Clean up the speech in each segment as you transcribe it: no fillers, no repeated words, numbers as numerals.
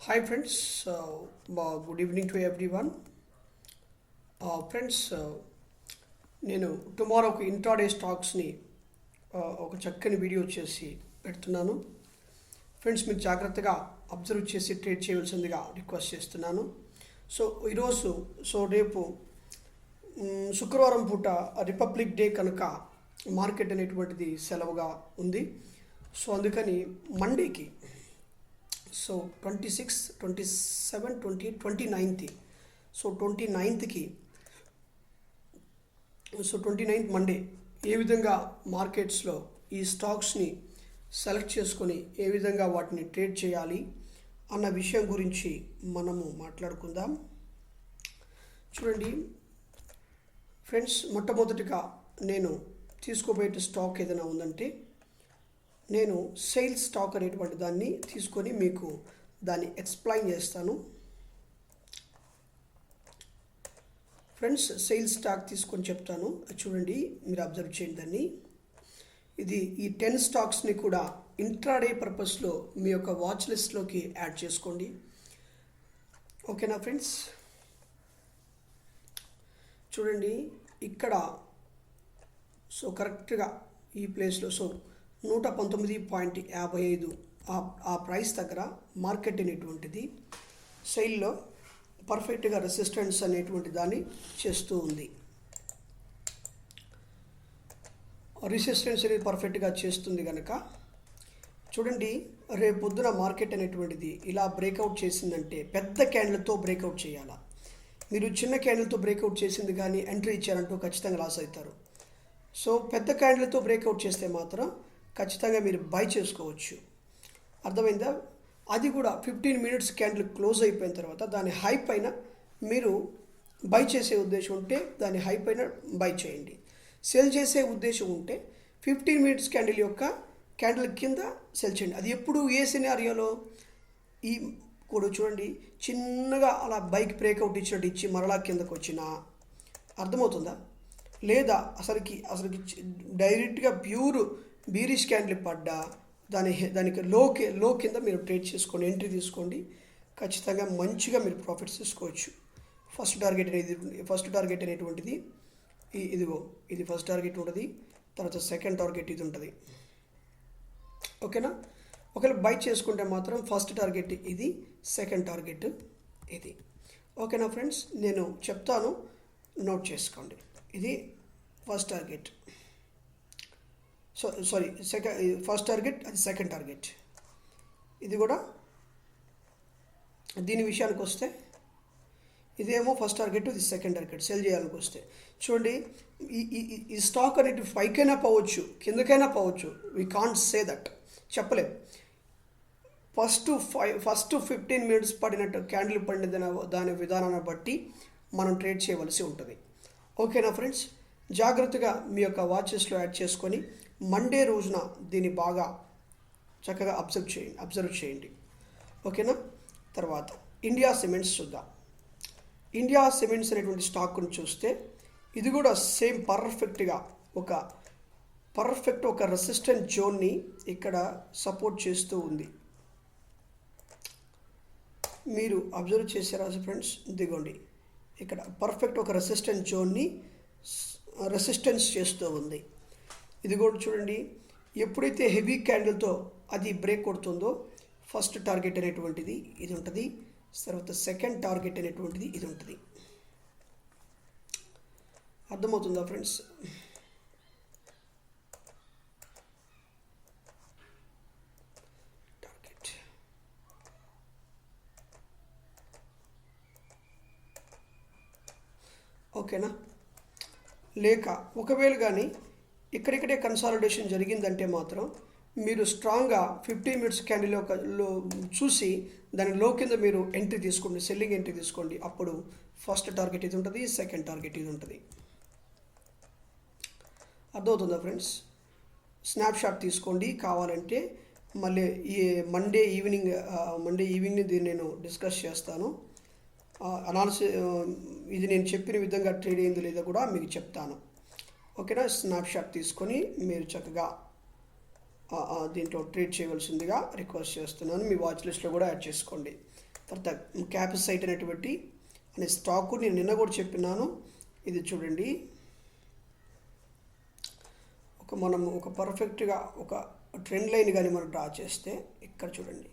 Hi friends, good evening to everyone. Friends, నేను టుమారోకి intraday స్టాక్స్ని ఒక చక్కని వీడియో చేసి పెడుతున్నాను. ఫ్రెండ్స్, మీరు జాగ్రత్తగా అబ్జర్వ్ చేసి ట్రేడ్ చేయవలసిందిగా రిక్వెస్ట్ చేస్తున్నాను. రేపు శుక్రవారం పూట రిపబ్లిక్ డే కనుక మార్కెట్ అనేటువంటిది సెలవుగా ఉంది. సో అందుకని మండేకి 26, 27, 28, 29th. 29th మండే ఏ విధంగా మార్కెట్స్లో ఈ స్టాక్స్ని సెలెక్ట్ చేసుకొని ఏ విధంగా వాటిని ట్రేడ్ చేయాలి అన్న విషయం గురించి మనము మాట్లాడుకుందాం. చూడండి ఫ్రెండ్స్, మొట్టమొదటిగా నేను తీసుకోబోయే స్టాక్ ఏదైనా ఉందంటే నేను సేల్స్ స్టాక్ అనేటువంటి దాన్ని తీసుకొని మీకు దాన్ని ఎక్స్ప్లెయిన్ చేస్తాను. ఫ్రెండ్స్, సేల్స్ స్టాక్ తీసుకొని చెప్తాను, చూడండి, మీరు అబ్జర్వ్ చేయండి దాన్ని. ఈ 10 స్టాక్స్ని కూడా ఇంట్రాడే పర్పస్లో మీ యొక్క వాచ్ లిస్ట్లోకి యాడ్ చేసుకోండి. ఓకేనా ఫ్రెండ్స్? చూడండి ఇక్కడ కరెక్ట్గా ఈ ప్లేస్లో 119.55 ఆ ప్రైస్ దగ్గర మార్కెట్ అనేటువంటిది సెయిల్లో పర్ఫెక్ట్గా రెసిస్టెన్స్ అనేటువంటి దాన్ని చేస్తూ ఉంది. రెసిస్టెన్స్ అనేది పర్ఫెక్ట్గా చేస్తుంది కనుక చూడండి, రేపు పొద్దున మార్కెట్ అనేటువంటిది ఇలా బ్రేక్అవుట్ చేసిందంటే పెద్ద క్యాండిల్తో బ్రేక్అవుట్ చేయాలా. మీరు చిన్న క్యాండిల్తో బ్రేక్అవుట్ చేసింది కానీ ఎంట్రీ ఇచ్చారంటూ ఖచ్చితంగా లాస్ అవుతారు. పెద్ద క్యాండిల్తో బ్రేక్అవుట్ చేస్తే మాత్రం ఖచ్చితంగా మీరు బై చేసుకోవచ్చు. అర్థమైందా? అది కూడా 15 minutes క్యాండిల్ క్లోజ్ అయిపోయిన తర్వాత దాని హై పైన మీరు బై చేసే ఉద్దేశం ఉంటే దాని హై పైన బై చేయండి. సెల్ చేసే ఉద్దేశం ఉంటే 15 minutes క్యాండిల్ కింద సెల్ చేయండి. అది ఎప్పుడు ఏ సినారియోలో ఈ కూడా చూడండి, చిన్నగా అలా బైక్ బ్రేక్అవుట్ ఇచ్చినట్టు ఇచ్చి మరలా కిందకు వచ్చినా అర్థమవుతుందా? లేదా అసలుకి డైరెక్ట్గా ప్యూర్ బీరిష్ క్యాండిల్ పడ్డా దానికి లో కింద మీరు ట్రేడ్ చేసుకోండి, ఎంట్రీ తీసుకోండి. ఖచ్చితంగా మంచిగా మీరు ప్రాఫిట్స్ తీసుకోవచ్చు. ఫస్ట్ టార్గెట్ అనేటువంటిది ఇది ఫస్ట్ టార్గెట్ ఉంటుంది. తర్వాత సెకండ్ టార్గెట్ ఇది ఉంటుంది. ఓకేనా? ఒకవేళ బై చేసుకుంటే మాత్రం ఫస్ట్ టార్గెట్ ఇది, సెకండ్ టార్గెట్ ఇది. ఓకేనా ఫ్రెండ్స్? నేను చెప్తాను, నోట్ చేసుకోండి. ఇది ఫస్ట్ టార్గెట్, ఫస్ట్ టార్గెట్, అది సెకండ్ టార్గెట్. ఇది కూడా దీని విషయానికి వస్తే ఇదేమో ఫస్ట్ టార్గెట్, ఇది సెకండ్ టార్గెట్. సెల్ చేయాలని వస్తే చూడండి, ఈ స్టాక్ అనేది పైకైనా పోవచ్చు, కిందకైనా పోవచ్చు. వీ కాంట్ సే దట్, చెప్పలేం. ఫస్ట్ 15 minutes పడినట్టు క్యాండిల్ పడిన దాని విధానాన్ని బట్టి మనం ట్రేడ్ చేయవలసి ఉంటుంది. ఓకేనా ఫ్రెండ్స్? జాగ్రత్తగా మీ యొక్క వాచెస్లో యాడ్ చేసుకొని మండే రోజున దీన్ని బాగా చక్కగా అబ్జర్వ్ చేయండి. ఓకేనా? తర్వాత ఇండియా సిమెంట్స్ చూద్దాం. ఇండియా సిమెంట్స్ అనేటువంటి స్టాక్ని చూస్తే ఇది కూడా సేమ్ పర్ఫెక్ట్గా ఒక రెసిస్టెంట్ జోన్ని ఇక్కడ సపోర్ట్ చేస్తూ ఉంది. మీరు అబ్జర్వ్ చేశారా ఫ్రెండ్స్? దిగోండి, ఇక్కడ పర్ఫెక్ట్ ఒక రెసిస్టెంట్ జోన్ని రెసిస్టెన్స్ చేస్తూ ఉంది. ఇది కూడా చూడండి, ఎప్పుడైతే హెవీ క్యాండిల్తో అది బ్రేక్ కొడుతుందో ఫస్ట్ టార్గెట్ అనేటువంటిది ఇది ఉంటుంది. తర్వాత సెకండ్ టార్గెట్ అనేటువంటిది ఇది ఉంటుంది. అర్థమవుతుందా ఫ్రెండ్స్? టార్గెట్ ఓకేనా? లేక ఒకవేళ కానీ ఇక్కడిక్కడే కన్సాలిడేషన్ జరిగిందంటే మాత్రం మీరు స్ట్రాంగ్గా 15 minutes క్యాండిల్ చూసి దాని లో కింద మీరు ఎంట్రీ తీసుకోండి, సెల్లింగ్ ఎంట్రీ తీసుకోండి. అప్పుడు ఫస్ట్ టార్గెట్ ఇది ఉంటుంది, సెకండ్ టార్గెట్ ఇది ఉంటుంది. అర్థమవుతుందా ఫ్రెండ్స్? స్నాప్షాట్ తీసుకోండి కావాలంటే. మళ్ళీ ఈ మండే ఈవినింగ్ దీన్ని నేను డిస్కస్ చేస్తాను. ఇది నేను చెప్పిన విధంగా ట్రేడ్ అయిందో లేదో కూడా మీకు చెప్తాను. ఓకేనా? స్నాప్షాట్ తీసుకొని మీరు చక్కగా దీంట్లో ట్రేడ్ చేయవలసిందిగా రిక్వెస్ట్ చేస్తున్నాను. మీ వాచ్ లిస్ట్లో కూడా యాడ్ చేసుకోండి. తర్వాత క్యాప్సైట్ అనేటువంటి అనే స్టాకు నేను నిన్న కూడా చెప్పినాను. ఇది చూడండి, మనము ఒక పర్ఫెక్ట్గా ఒక ట్రెండ్ లైన్ కానీ మనం డ్రా చేస్తే, ఇక్కడ చూడండి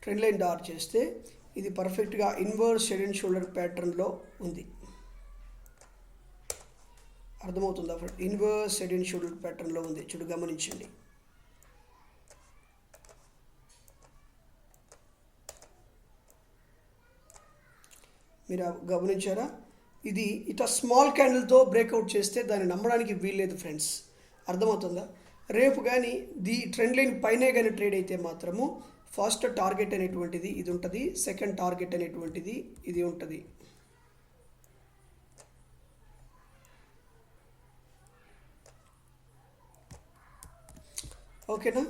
ట్రెండ్ లైన్ డ్రా చేస్తే ఇది పర్ఫెక్ట్గా ఇన్వర్స్ హెడ్ అండ్ షోల్డర్ ప్యాటర్న్లో ఉంది. అర్థమవుతుందా friend? Inverse head and shoulder ప్యాటర్న్లో ఉంది. చూడు, గమనించండి. మీరు గమనించారా? ఇది ఇట్లా స్మాల్ క్యాండిల్తో బ్రేక్అవుట్ చేస్తే దాన్ని నమ్మడానికి వీల్లేదు ఫ్రెండ్స్. అర్థమవుతుందా? రేపు కానీ ట్రెండ్ లైన్ పైనే కానీ ట్రేడ్ అయితే మాత్రము ఫస్ట్ టార్గెట్ అనేటువంటిది ఇది ఉంటుంది, సెకండ్ టార్గెట్ అనేటువంటిది ఇది ఉంటుంది. ఓకేనా?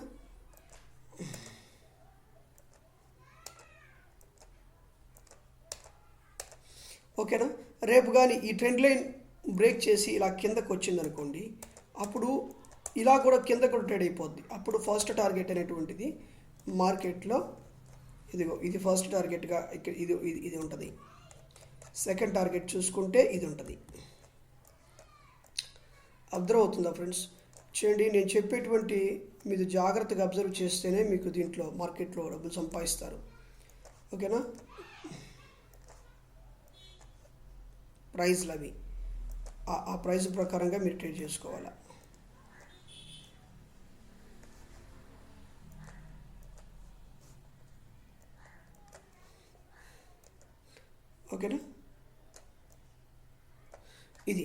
ఓకేనా? రేపు కానీ ఈ ట్రెండ్ లైన్ బ్రేక్ చేసి ఇలా కిందకు వచ్చిందనుకోండి, అప్పుడు ఇలా కూడా కింద కూడా ట్రేడ్ అయిపోద్ది. అప్పుడు ఫస్ట్ టార్గెట్ అనేటువంటిది మార్కెట్లో ఇదిగో, ఇది ఫస్ట్ టార్గెట్గా ఇక్కడ ఇది ఇది ఇది ఉంటుంది. సెకండ్ టార్గెట్ చూసుకుంటే ఇది ఉంటుంది. అబ్జర్వ్ అవుతుందా ఫ్రెండ్స్? చూడండి, నేను చెప్పేటువంటి మీరు జాగ్రత్తగా అబ్జర్వ్ చేస్తేనే మీకు దీంట్లో మార్కెట్లో డబ్బులు సంపాదిస్తారు. ఓకేనా? ప్రైజ్లు అవి ఆ ప్రైజ్ ప్రకారంగా మీరు ట్రేడ్ చేసుకోవాలా. ఓకేనా? ఇది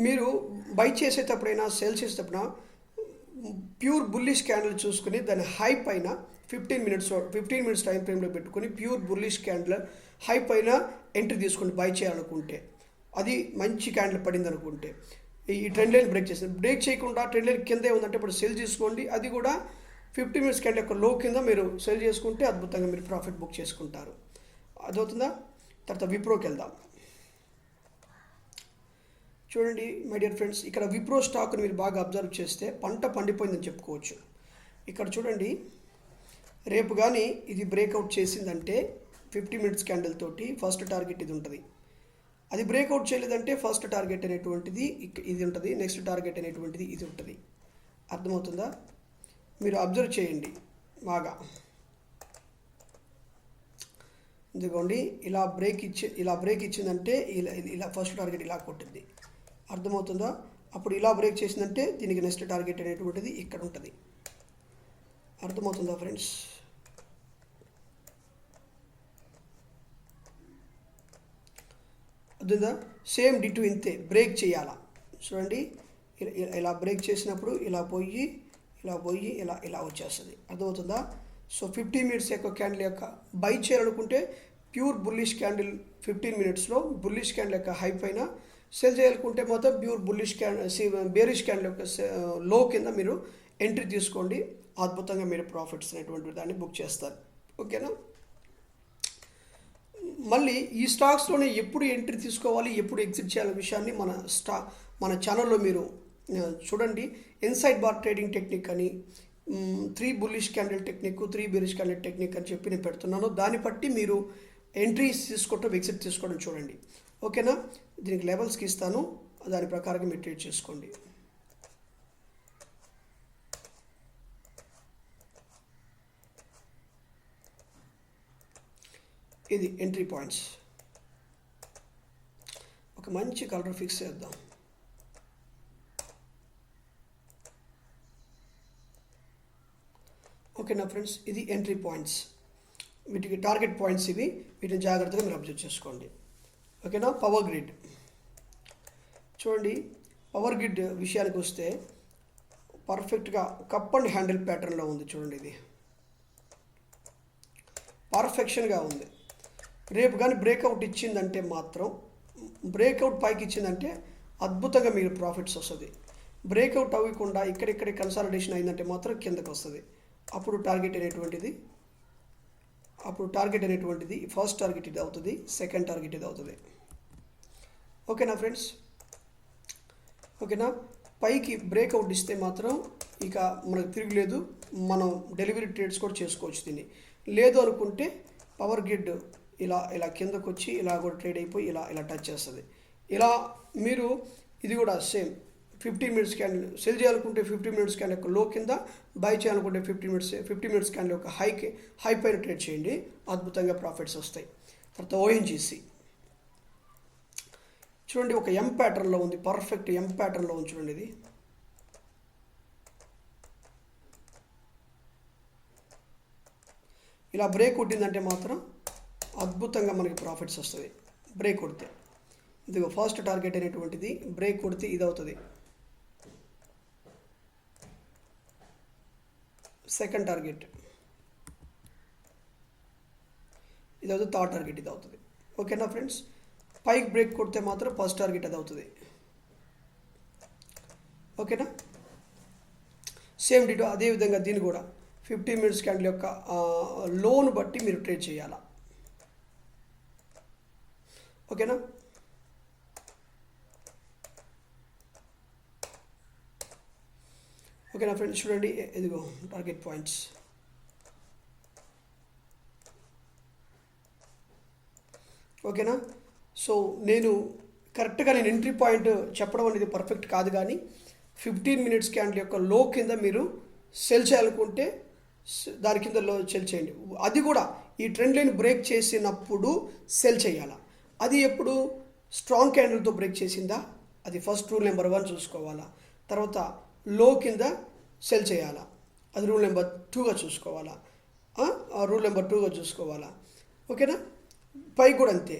మీరు బై చేసేటప్పుడైనా సేల్ చేసేటప్పుడైనా ప్యూర్ బుల్లిష్ క్యాండిల్ చూసుకుని దాని హై పైన 15 మినిట్స్ టైం ఫ్రేమ్లో పెట్టుకొని ప్యూర్ బుల్లిష్ క్యాండిల్ హై పైన ఎంట్రీ తీసుకొని బై చేయాలనుకుంటే, అది మంచి క్యాండిల్ పడింది అనుకుంటే, ఈ ట్రెండ్ లైన్ బ్రేక్ చేయకుండా ట్రెండ్ లైన్ కిందే ఉందంటే ఇప్పుడు సెల్ చేసుకోండి. అది కూడా 15 మినిట్స్ క్యాండిల్ యొక్క లో కింద మీరు సెల్ చేసుకుంటే అద్భుతంగా మీరు ప్రాఫిట్ బుక్ చేసుకుంటారు. అదవుతుందా? తర్వాత విప్రోకి వెళ్దాం. చూడండి మై డియర్ ఫ్రెండ్స్, ఇక్కడ విప్రో స్టాక్ని మీరు బాగా అబ్జర్వ్ చేస్తే పంట పండిపోయిందని చెప్పుకోవచ్చు. ఇక్కడ చూడండి, రేపు కానీ ఇది బ్రేక్అవుట్ చేసిందంటే 50 మినిట్స్ క్యాండిల్ తోటి ఫస్ట్ టార్గెట్ ఇది ఉంటుంది. అది బ్రేక్అవుట్ చేయలేదంటే ఫస్ట్ టార్గెట్ అనేటువంటిది ఇది ఉంటుంది, నెక్స్ట్ టార్గెట్ అనేటువంటిది ఇది ఉంటుంది. అర్థమవుతుందా? మీరు అబ్జర్వ్ చేయండి బాగా. ఇదిగోండి, ఇలా బ్రేక్ ఇచ్చిందంటే ఇలా ఫస్ట్ టార్గెట్ ఇలా కొట్టింది. అర్థమవుతుందా? అప్పుడు ఇలా బ్రేక్ చేసిందంటే దీనికి నెక్స్ట్ టార్గెట్ అనేటువంటిది ఇక్కడ ఉంటుంది. అర్థమవుతుందా ఫ్రెండ్స్? అర్థందా? సేమ్ డిటూ ఇంతే బ్రేక్ చేయాలా. చూడండి, ఇలా బ్రేక్ చేసినప్పుడు ఇలా పోయి ఇలా వచ్చేస్తుంది. అర్థమవుతుందా? సో 15 మినిట్స్ యొక్క క్యాండిల్ యొక్క బై చేయాలనుకుంటే ప్యూర్ బుల్లిష్ క్యాండిల్ 15 మినిట్స్లో బుల్లిష్ క్యాండిల్ యొక్క హై పైన సెల్ చేయాలనుకుంటే మాత్రం ప్యూర్ బుల్లిష్ బేరిష్ క్యాండిల్ యొక్క లో కింద మీరు ఎంట్రీ తీసుకోండి. అద్భుతంగా మీరు ప్రాఫిట్స్ అనేటువంటి దాన్ని బుక్ చేస్తారు. ఓకేనా? మళ్ళీ ఈ స్టాక్స్లోనే ఎప్పుడు ఎంట్రీ తీసుకోవాలి, ఎప్పుడు ఎగ్జిట్ చేయాలనే విషయాన్ని మన ఛానల్లో మీరు చూడండి. ఇన్సైడ్ బార్ ట్రేడింగ్ టెక్నిక్ అని 3 bullish candle technique, 3 bearish candle technique అని చెప్పి నేను పెడుతున్నాను. దాన్ని బట్టి మీరు ఎంట్రీస్ తీసుకోవటం, ఎగ్జిట్ తీసుకోవడం చూడండి. ఓకేనా? దీనికి లెవెల్స్కి ఇస్తాను, దాని ప్రకారంగా మీరు ట్రేడ్ చేసుకోండి. ఇది ఎంట్రీ పాయింట్స్. ఒక మంచి కలర్ ఫిక్స్ చేద్దాం. ఓకేనా ఫ్రెండ్స్? ఇది ఎంట్రీ పాయింట్స్, వీటికి టార్గెట్ పాయింట్స్ ఇవి. వీటిని జాగ్రత్తగా మీరు అబ్జర్వ్ చేసుకోండి. ఓకేనా? పవర్ గ్రిడ్ చూడండి. పవర్ గ్రిడ్ విషయానికి వస్తే పర్ఫెక్ట్గా కప్ అండ్ హ్యాండిల్ ప్యాటర్న్లో ఉంది. చూడండి, ఇది పర్ఫెక్షన్గా ఉంది. రేపు కానీ బ్రేక్అవుట్ ఇచ్చిందంటే మాత్రం, బ్రేక్అవుట్ పైకి ఇచ్చిందంటే అద్భుతంగా మీరు ప్రాఫిట్స్ వస్తుంది. బ్రేక్అవుట్ అవ్వకుండా ఇక్కడిక్కడే కన్సాలిడేషన్ అయిందంటే మాత్రం కిందకు వస్తుంది. అప్పుడు టార్గెట్ అనేటువంటిది ఫస్ట్ టార్గెట్ ఇది అవుతుంది, సెకండ్ టార్గెట్ ఇది అవుతుంది. ఓకేనా ఫ్రెండ్స్? ఓకేనా? పైకి బ్రేక్అవుట్ ఇస్తే మాత్రం ఇక మనకు తిరగలేదు, మనం డెలివరీ ట్రేడ్స్ కూడా చేసుకోవచ్చు దీన్ని. లేదు అనుకుంటే పవర్ గ్రిడ్ ఇలా ఇలా కిందకు వచ్చి ఇలా కూడా ట్రేడ్ అయిపోయి ఇలా ఇలా టచ్ చేస్తుంది. ఇలా మీరు ఇది కూడా సేమ్ 15 మినిట్స్ క్యాండిల్ సెల్ చేయాలనుకుంటే 15 మినిట్స్ క్యాండిల్ యొక్క లో కింద, బై చేయాలనుకుంటే 15 మినిట్స్ క్యాండిల్ యొక్క హై పైన ట్రేడ్ చేయండి, అద్భుతంగా ప్రాఫిట్స్ వస్తాయి. తర్వాత ఓఎన్జీసీ చూడండి, ఒక ఎం ప్యాటర్న్లో ఉంది, పర్ఫెక్ట్ ఎం ప్యాటర్న్లో ఉంది చూడండి. ఇది ఇలా బ్రేక్ కొట్టిందంటే మాత్రం అద్భుతంగా మనకి ప్రాఫిట్స్ వస్తుంది. బ్రేక్ కొడితే ఇదిగో ఫస్ట్ టార్గెట్ అనేటువంటిది బ్రేక్ కొడితే ఇది అవుతుంది, సెకండ్ టార్గెట్ ఇది అవుతుంది, థర్డ్ టార్గెట్ ఇది అవుతుంది. ఓకేనా ఫ్రెండ్స్, పైకి బ్రేక్ కొడితే మాత్రం ఫస్ట్ టార్గెట్ అది అవుతుంది. ఓకేనా, సేమ్ డిటో అదేవిధంగా దీన్ని కూడా 15 మినిట్స్ క్యాండిల్ యొక్క లోన్ బట్టి మీరు ట్రేడ్ చేయాలా. ఓకేనా, ఓకేనా ఫ్రెండ్స్, చూడండి ఇదిగో టార్గెట్ పాయింట్స్. ఓకేనా, సో నేను కరెక్ట్గా ఎంట్రీ పాయింట్ చెప్పడం అనేది పర్ఫెక్ట్ కాదు, కానీ 15 మినిట్స్ క్యాండిల్ యొక్క లో కింద మీరు సెల్ చేయాలనుకుంటే దాని కింద లో సెల్ చేయండి. అది కూడా ఈ ట్రెండ్ లైన్ బ్రేక్ చేసినప్పుడు సెల్ చేయాలి. అది ఎప్పుడు స్ట్రాంగ్ క్యాండిల్తో బ్రేక్ చేసిందా, అది ఫస్ట్ రూల్ నెంబర్ 1 చూసుకోవాలా. తర్వాత లో కింద సెల్ చేయాలా, అది రూల్ నెంబర్ 2గా చూసుకోవాలా, రూల్ నెంబర్ 2గా చూసుకోవాలా. ఓకేనా, పైకి కూడా అంతే,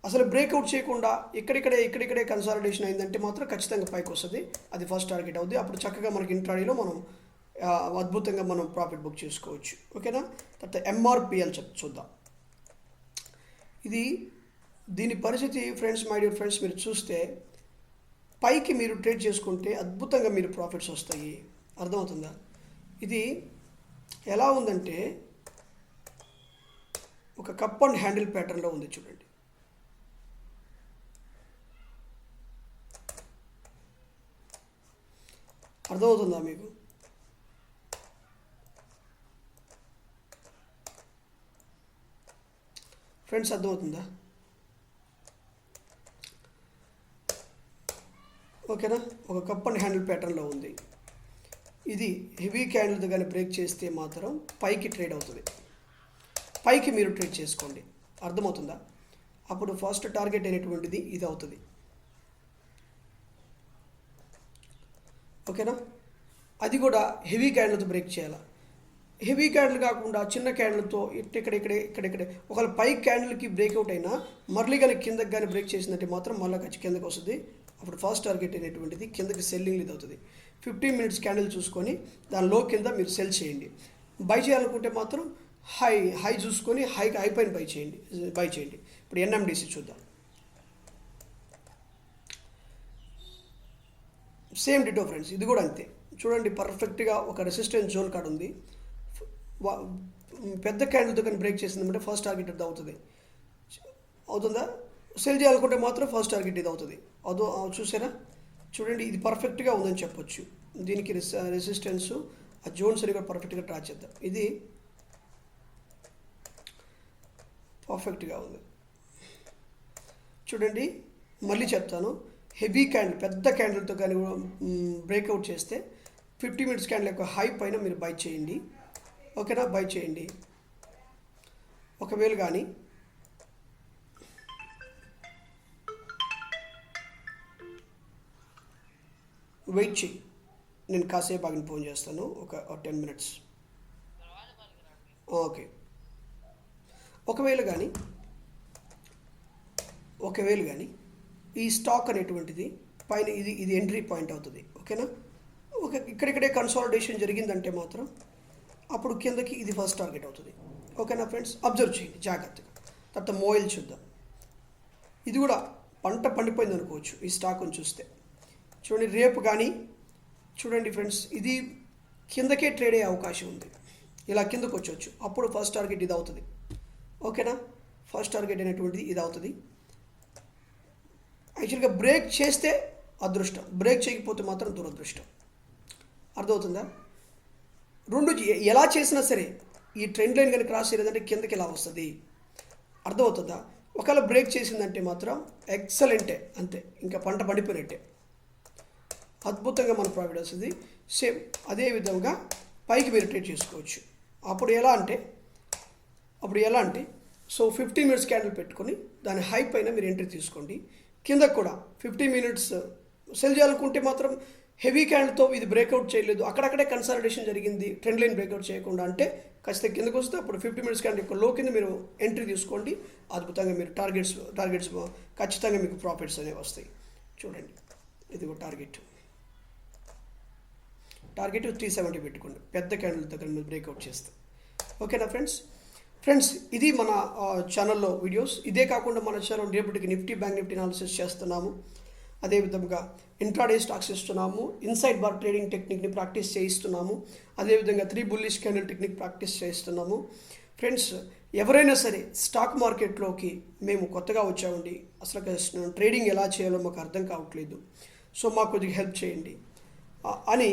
అసలు బ్రేక్అవుట్ చేయకుండా ఇక్కడిక్కడే కన్సాలిడేషన్ అయిందంటే మాత్రం ఖచ్చితంగా పైకి వస్తుంది, అది ఫస్ట్ టార్గెట్ అవుతుంది. అప్పుడు చక్కగా మనకి ఇంట్రాడేలో మనం అద్భుతంగా మనం ప్రాఫిట్ బుక్ చేసుకోవచ్చు. ఓకేనా, తర్వాత ఎంఆర్పిఎల్ చూద్దాం. దీని పరిస్థితి ఫ్రెండ్స్, మై డియర్ ఫ్రెండ్స్, మీరు చూస్తే పైకి మీరు ట్రేడ్ చేసుకుంటే అద్భుతంగా మీరు ప్రాఫిట్స్ వస్తాయి. అర్థమవుతుందా? ఇది ఎలా ఉందంటే ఒక కప్ అండ్ హ్యాండిల్ ప్యాటర్న్లో ఉంది చూడండి. అర్థమవుతుందా మీకు? ఫ్రెండ్స్ అర్థమవుతుందా? ఓకేనా, ఒక కప్ అండ్ హ్యాండిల్ ప్యాటర్న్లో ఉంది. ఇది హెవీ క్యాండిల్తో కానీ బ్రేక్ చేస్తే మాత్రం పైకి ట్రేడ్ అవుతుంది, పైకి మీరు ట్రేడ్ చేసుకోండి. అర్థమవుతుందా? అప్పుడు ఫస్ట్ టార్గెట్ అనేటువంటిది ఇది అవుతుంది. ఓకేనా, అది కూడా హెవీ క్యాండిల్తో బ్రేక్ చేయాలి. హెవీ క్యాండిల్ కాకుండా చిన్న క్యాండిల్తో ఇక్కడే ఒకవేళ పై క్యాండిల్కి బ్రేక్అవుట్ అయినా మళ్ళీ కానీ కిందకి కానీ బ్రేక్ చేసిందంటే మాత్రం మళ్ళీ ఖర్చు కిందకి వస్తుంది. అప్పుడు ఫస్ట్ టార్గెట్ అనేటువంటిది కిందకి సెల్లింగ్ ఇది అవుతుంది. 15 మినిట్స్ క్యాండిల్ చూసుకొని దాని లో కింద మీరు సెల్ చేయండి. బై చేయాలనుకుంటే మాత్రం హై చూసుకొని హై పైన బై చేయండి. ఇప్పుడు ఎన్ఎండిసి చూద్దాం. సేమ్ డిటో ఫ్రెండ్స్, ఇది కూడా అంతే. చూడండి, పర్ఫెక్ట్గా ఒక రెసిస్టెన్స్ జోన్ కార్డ్ ఉంది. పెద్ద క్యాండిల్తో కానీ బ్రేక్ చేసిందంటే ఫస్ట్ టార్గెట్ ఇది అవుతుందా? సెల్ చేయాలనుకుంటే మాత్రం ఫస్ట్ టార్గెట్ ఇది అవుతుంది. చూసారా? చూడండి, ఇది పర్ఫెక్ట్గా ఉందని చెప్పొచ్చు. దీనికి రెసిస్టెన్స్ ఆ జోన్స్ అని కూడా పర్ఫెక్ట్గా ట్రా చేద్దాం. ఇది పర్ఫెక్ట్గా ఉంది. చూడండి, మళ్ళీ చెప్తాను, హెవీ క్యాండిల్ పెద్ద క్యాండిల్తో కానీ బ్రేక్అవుట్ చేస్తే 50 మినిట్స్ క్యాండిల్ యొక్క హై పైన మీరు బై చేయండి. ఓకేనా, బై చేయండి. ఒకవేళ కానీ వెయిట్ చేయి, నేను కాసేపు ఆగిన ఫోన్ చేస్తాను, ఒక 10 మినిట్స్. ఓకే, ఒకవేళ కానీ ఈ స్టాక్ అనేటువంటిది పైన ఇది ఎంట్రీ పాయింట్ అవుతుంది. ఓకేనా, ఇక్కడిక్కడే కన్సాలిడేషన్ జరిగిందంటే మాత్రం అప్పుడు కిందకి ఇది ఫస్ట్ టార్గెట్ అవుతుంది. ఓకేనా ఫ్రెండ్స్, అబ్జర్వ్ చేయండి జాగ్రత్తగా. తర్వాత మోయిల్ చూద్దాం. ఇది కూడా పంట పండిపోయింది అనుకోవచ్చు ఈ స్టాక్ని చూస్తే. చూడండి, రేపు కానీ చూడండి ఫ్రెండ్స్, ఇది కిందకే ట్రేడ్ అయ్యే అవకాశం ఉంది. ఇలా కిందకు వచ్చవచ్చు, అప్పుడు ఫస్ట్ టార్గెట్ ఇది అవుతుంది. ఓకేనా, ఫస్ట్ టార్గెట్ అనేటువంటిది ఇది అవుతుంది. యాక్చువల్గా బ్రేక్ చేస్తే అదృష్టం, బ్రేక్ చేయకపోతే మాత్రం దురదృష్టం. అర్థమవుతుందా? ఎలా చేసినా సరే ఈ ట్రెండ్ లైన్ కానీ క్రాస్ చేయలేదంటే కిందకి ఇలా వస్తుంది. అర్థమవుతుందా? ఒకవేళ బ్రేక్ చేసిందంటే మాత్రం ఎక్సలెంటే, అంతే, ఇంకా పంట పండిపోయినట్టే. అద్భుతంగా మన ప్రాఫిట్ వస్తుంది. సేమ్ అదే విధంగా పైకి మీరు ట్రేడ్ చేసుకోవచ్చు. అప్పుడు ఎలా అంటే సో 15 మినిట్స్ క్యాండిల్ పెట్టుకొని దాని హై పైన మీరు ఎంట్రీ తీసుకోండి. కింద కూడా 15 మినిట్స్ సెల్ చేయాలనుకుంటే మాత్రం హెవీ క్యాండిల్తో ఇది బ్రేక్అవుట్ చేయలేదు, అక్కడక్కడే కన్సాలిడేషన్ జరిగింది, ట్రెండ్ లైన్ బ్రేక్అవుట్ చేయకుండా అంటే ఖచ్చితంగా కిందకు వస్తే అప్పుడు 50 మినిట్స్ క్యాండిల్ యొక్క లో కింద మీరు ఎంట్రీ తీసుకోండి. అద్భుతంగా మీరు టార్గెట్స్ ఖచ్చితంగా మీకు ప్రాఫిట్స్ అనేవి వస్తాయి. చూడండి, ఇదిగో టార్గెట్ 370 పెట్టుకోండి, పెద్ద క్యాండిల్ దగ్గర మీరు బ్రేక్అవుట్ చేస్తే. ఓకేనా ఫ్రెండ్స్, ఇది మన ఛానల్లో వీడియోస్. ఇదే కాకుండా మన ఛానల్ రేపటికి నిఫ్టీ, బ్యాంక్ నిఫ్టీ అనాలిసిస్ చేస్తున్నాము. అదేవిధంగా ఇంట్రాడే స్టాక్స్ ఇస్తున్నాము, ఇన్సైడ్ బార్ ట్రేడింగ్ టెక్నిక్ని ప్రాక్టీస్ చేయిస్తున్నాము. అదేవిధంగా 3 బుల్లిష్ క్యాండిల్ టెక్నిక్ ప్రాక్టీస్ చేయిస్తున్నాము. ఫ్రెండ్స్, ఎవరైనా సరే స్టాక్ మార్కెట్లోకి మేము కొత్తగా వచ్చామండి, అసలు ట్రేడింగ్ ఎలా చేయాలో మాకు అర్థం కావట్లేదు, సో మాకు కొద్దిగా హెల్ప్ చేయండి అని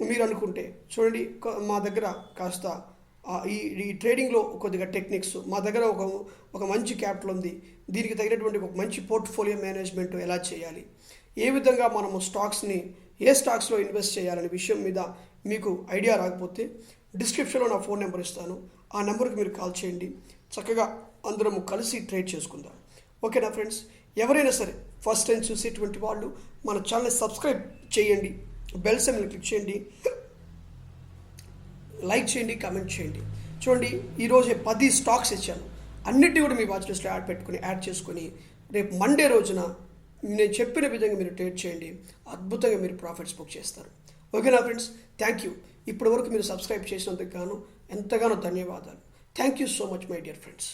మీరు అనుకుంటే చూడండి, మా దగ్గర కాస్త ఈ ట్రేడింగ్లో కొద్దిగా టెక్నిక్స్, మా దగ్గర ఒక మంచి క్యాపిటల్ ఉంది, దీనికి తగినటువంటి ఒక మంచి పోర్ట్ఫోలియో మేనేజ్మెంట్ ఎలా చేయాలి, ఏ విధంగా మనము ఏ స్టాక్స్లో ఇన్వెస్ట్ చేయాలనే విషయం మీద మీకు ఐడియా రాకపోతే డిస్క్రిప్షన్లో నా ఫోన్ నెంబర్ ఇస్తాను, ఆ నెంబర్కి మీరు కాల్ చేయండి. చక్కగా అందరము కలిసి ట్రేడ్ చేసుకుందాం. ఓకేనా ఫ్రెండ్స్? ఎవరైనా సరే ఫస్ట్ టైం చూసేటువంటి వాళ్ళు మన ఛానల్ని సబ్స్క్రైబ్ చేయండి, బెల్ సింబల్ని క్లిక్ చేయండి, లైక్ చేయండి, కామెంట్ చేయండి. చూడండి, ఈరోజే 10 స్టాక్స్ ఇచ్చాను, అన్నిటి కూడా మీ వాచ్ లిస్ట్లో యాడ్ చేసుకొని రేపు మండే రోజున నేను చెప్పిన విధంగా మీరు ట్రేడ్ చేయండి. అద్భుతంగా మీరు ప్రాఫిట్స్ బుక్ చేస్తారు. ఓకేనా ఫ్రెండ్స్? Thank you. ఇప్పటి వరకు మీరు సబ్స్క్రైబ్ చేసినందుకు గాను ఎంతగానో ధన్యవాదాలు. Thank you so much my dear friends.